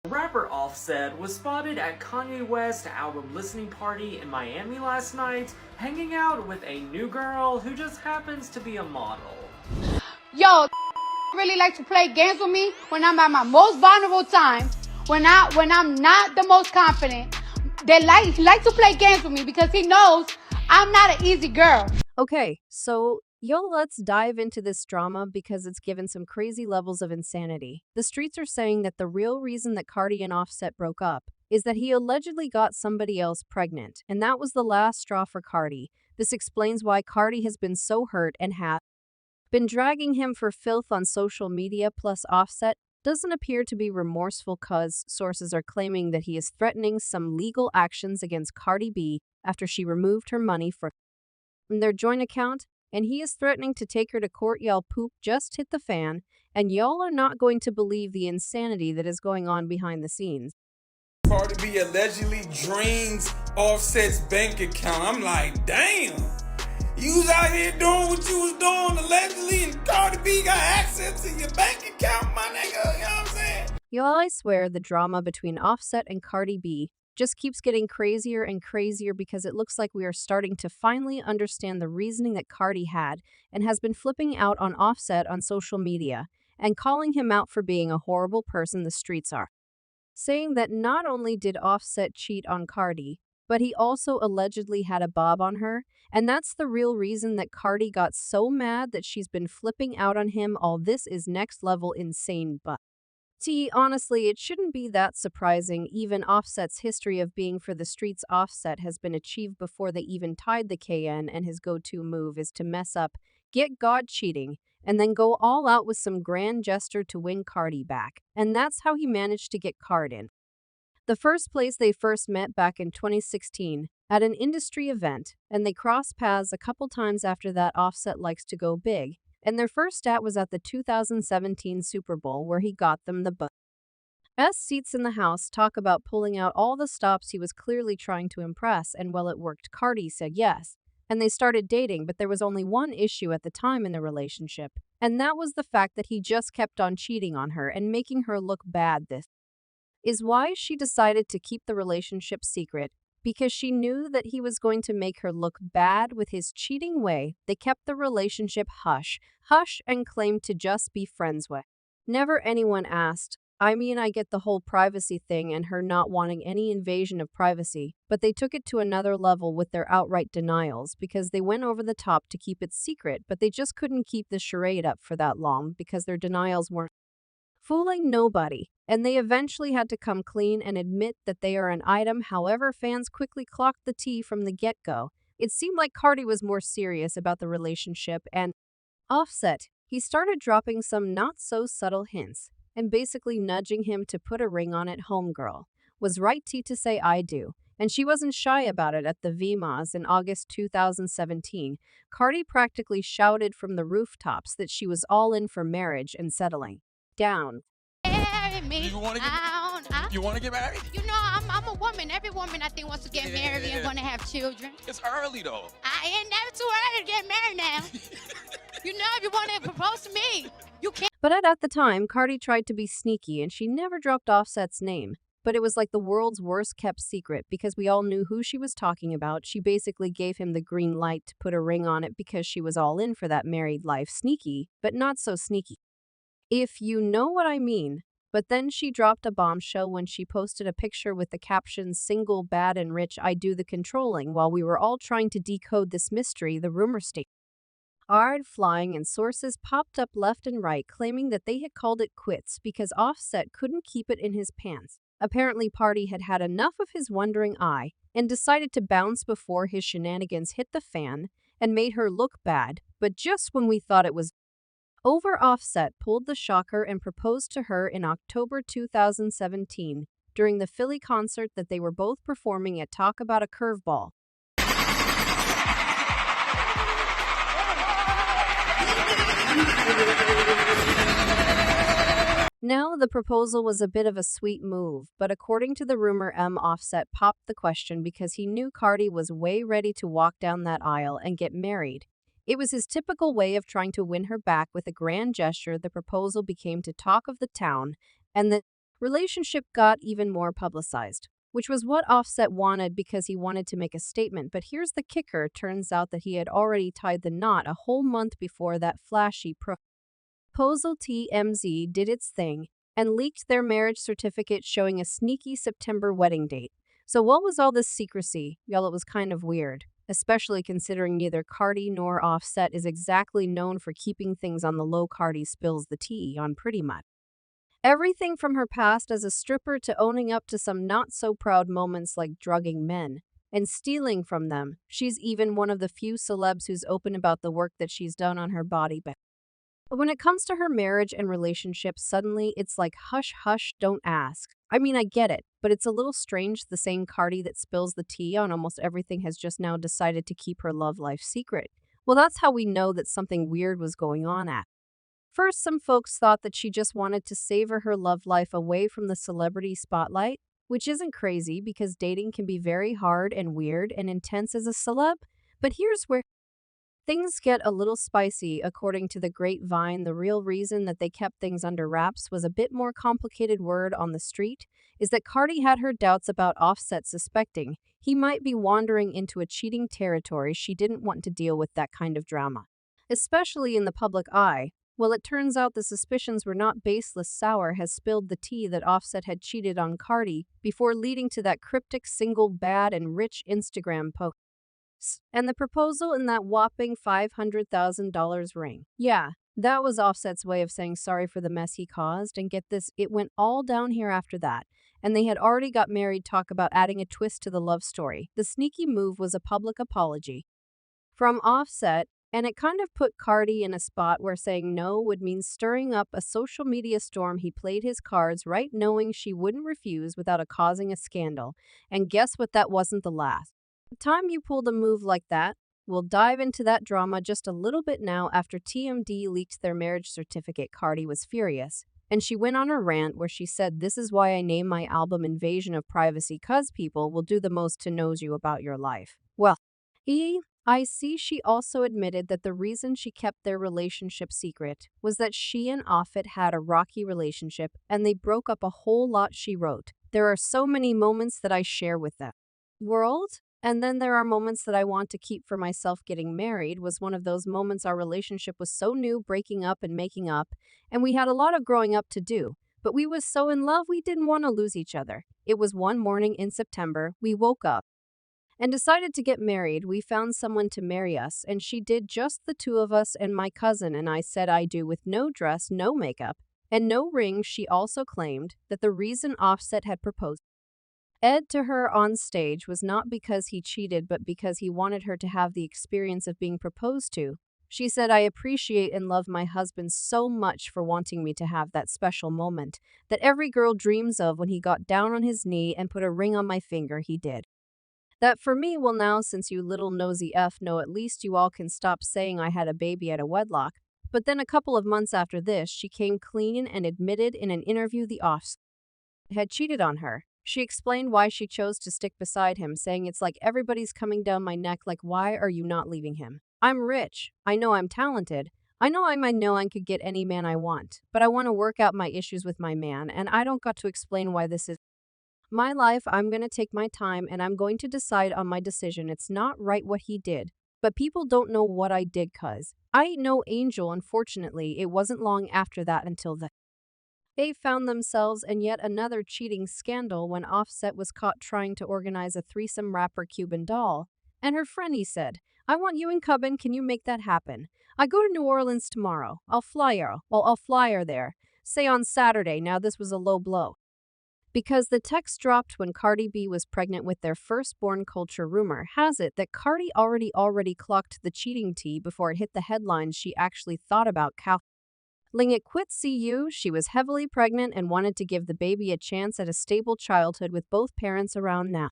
Rapper Offset was spotted at Kanye West's album listening party in Miami last night, hanging out with a new girl who just happens to be a model. Yo, really like to play games with me when I'm at my most vulnerable time, when I'm not the most confident. He like to play games with me because he knows I'm not an easy girl. Okay, so let's dive into this drama because it's given some crazy levels of insanity. The streets are saying that the real reason that Cardi and Offset broke up is that he allegedly got somebody else pregnant, and that was the last straw for Cardi. This explains why Cardi has been so hurt and has been dragging him for filth on social media, plus Offset doesn't appear to be remorseful cause sources are claiming that he is threatening some legal actions against Cardi B after she removed her money from their joint account, and he is threatening to take her to court. Y'all, poop just hit the fan, and y'all are not going to believe the insanity that is going on behind the scenes. Cardi B allegedly drains Offset's bank account. I'm like, damn. You was out here doing what you was doing allegedly, and Cardi B got access to your bank account, my nigga. You know what I'm saying? Y'all, I swear the drama between Offset and Cardi B just keeps getting crazier and crazier because it looks like we are starting to finally understand the reasoning that Cardi had and has been flipping out on Offset on social media and calling him out for being a horrible person. The streets are saying that not only did Offset cheat on Cardi, but he also allegedly had a bob on her, and that's the real reason that Cardi got so mad that she's been flipping out on him. All this is next level insane, but honestly, it shouldn't be that surprising. Even Offset's history of being for the streets Offset has been achieved before they even tied the KN, and his go-to move is to mess up, get God cheating, and then go all out with some grand gesture to win Cardi back. And that's how he managed to get Card in the first place. They first met back in 2016 at an industry event, and they crossed paths a couple times after that. Offset likes to go big, and their first stat was at the 2017 Super Bowl where he got them the best seats in the house. Talk about pulling out all the stops. He was clearly trying to impress, and well, it worked. Cardi said yes, and they started dating, but there was only one issue at the time in the relationship, and that was the fact that he just kept on cheating on her and making her look bad. This is why she decided to keep the relationship secret, because she knew that he was going to make her look bad with his cheating way. They kept the relationship hush, and claimed to just be friends with. Never anyone asked. I mean, I get the whole privacy thing and her not wanting any invasion of privacy, but they took it to another level with their outright denials because they went over the top to keep it secret, but they just couldn't keep the charade up for that long because their denials weren't fooling nobody, and they eventually had to come clean and admit that they are an item. However, fans quickly clocked the tea from the get-go. It seemed like Cardi was more serious about the relationship, and Offset, he started dropping some not-so-subtle hints and basically nudging him to put a ring on it. Homegirl was right to say I do, and she wasn't shy about it. At the VMAs in August 2017, Cardi practically shouted from the rooftops that she was all in for marriage and settling down. Marry me. You want to get? You want to get married? You know, I'm a woman. Every woman I think wants to get married and want to have children. It's early though. I ain't never too early to get married now. You know, if you want to propose to me, you can't. But at the time, Cardi tried to be sneaky and she never dropped Offset's name. But it was like the world's worst kept secret because we all knew who she was talking about. She basically gave him the green light to put a ring on it because she was all in for that married life. Sneaky, but not so sneaky, if you know what I mean. But then she dropped a bombshell when she posted a picture with the caption "Single, bad and rich, I do the controlling." While we were all trying to decode this mystery, the rumor started flying and sources popped up left and right claiming that they had called it quits because Offset couldn't keep it in his pants. Apparently, Cardi had had enough of his wandering eye and decided to bounce before his shenanigans hit the fan and made her look bad. But just when we thought it was over, Offset pulled the shocker and proposed to her in October 2017 during the Philly concert that they were both performing at. Talk about a curveball. Now, the proposal was a bit of a sweet move, but according to the rumor, Offset popped the question because he knew Cardi was way ready to walk down that aisle and get married. It was his typical way of trying to win her back with a grand gesture. The proposal became to talk of the town, and the relationship got even more publicized, which was what Offset wanted because he wanted to make a statement. But here's the kicker, turns out that he had already tied the knot a whole month before that flashy proposal. TMZ did its thing and leaked their marriage certificate showing a sneaky September wedding date. So what was all this secrecy? Y'all, it was kind of weird, especially considering neither Cardi nor Offset is exactly known for keeping things on the low. Cardi spills the tea on pretty much everything from her past as a stripper to owning up to some not-so-proud moments like drugging men and stealing from them. She's even one of the few celebs who's open about the work that she's done on her body. But when it comes to her marriage and relationship, suddenly it's like hush hush, don't ask. I mean, I get it, but it's a little strange the same Cardi that spills the tea on almost everything has just now decided to keep her love life secret. Well, that's how we know that something weird was going on at first. Some folks thought that she just wanted to savor her love life away from the celebrity spotlight, which isn't crazy because dating can be very hard and weird and intense as a celeb. But here's where things get a little spicy. According to the grapevine, the real reason that they kept things under wraps was a bit more complicated. Word on the street is that Cardi had her doubts about Offset, suspecting he might be wandering into a cheating territory. She didn't want to deal with that kind of drama, especially in the public eye. Well, it turns out the suspicions were not baseless. Sour has spilled the tea that Offset had cheated on Cardi before leading to that cryptic single bad and rich Instagram post and the proposal in that whopping $500,000 ring. Yeah, that was Offset's way of saying sorry for the mess he caused, and get this, it went all down here after that, and they had already got married. Talk about adding a twist to the love story. The sneaky move was a public apology from Offset, and it kind of put Cardi in a spot where saying no would mean stirring up a social media storm. He played his cards right, knowing she wouldn't refuse without causing a scandal, and guess what, that wasn't the last time you pulled a move like that. We'll dive into that drama just a little bit now. After TMZ leaked their marriage certificate, Cardi was furious, and she went on a rant where she said, "This is why I named my album Invasion of Privacy, cause people will do the most to know you about your life." Well, I see. She also admitted that the reason she kept their relationship secret was that she and Offset had a rocky relationship and they broke up a whole lot. She wrote, "There are so many moments that I share with the world, and then there are moments that I want to keep for myself. Getting married was one of those moments. Our relationship was so new, breaking up and making up, and we had a lot of growing up to do. But we was so in love, we didn't want to lose each other. It was one morning in September, we woke up and decided to get married. We found someone to marry us, and she did, just the two of us and my cousin and I said I do, with no dress, no makeup, and no ring." She also claimed that the reason Offset had proposed to her on stage was not because he cheated, but because he wanted her to have the experience of being proposed to. She said, "I appreciate and love my husband so much for wanting me to have that special moment that every girl dreams of. When he got down on his knee and put a ring on my finger, he did that for me." Well, now, since you little nosy know, at least you all can stop saying I had a baby at a wedlock. But then a couple of months after this, she came clean and admitted in an interview the Offset had cheated on her. She explained why she chose to stick beside him, saying, "It's like everybody's coming down my neck, like, why are you not leaving him? I'm rich. I know I'm talented. I know I could get any man I want, but I want to work out my issues with my man, and I don't got to explain why this is my life. I'm going to take my time, and I'm going to decide on my decision. It's not right what he did, but people don't know what I did, cause I ain't no angel." Unfortunately, it wasn't long after that until they found themselves in yet another cheating scandal when Offset was caught trying to organize a threesome rapper Cuban Doll and her friend. He said, "I want you and Cuban, can you make that happen? I go to New Orleans tomorrow. I'll fly her there. Say on Saturday." Now this was a low blow, because the text dropped when Cardi B was pregnant with their firstborn. Culture rumor has it that Cardi already clocked the cheating tea before it hit the headlines. She actually thought about calling it quits. She was heavily pregnant and wanted to give the baby a chance at a stable childhood with both parents around now.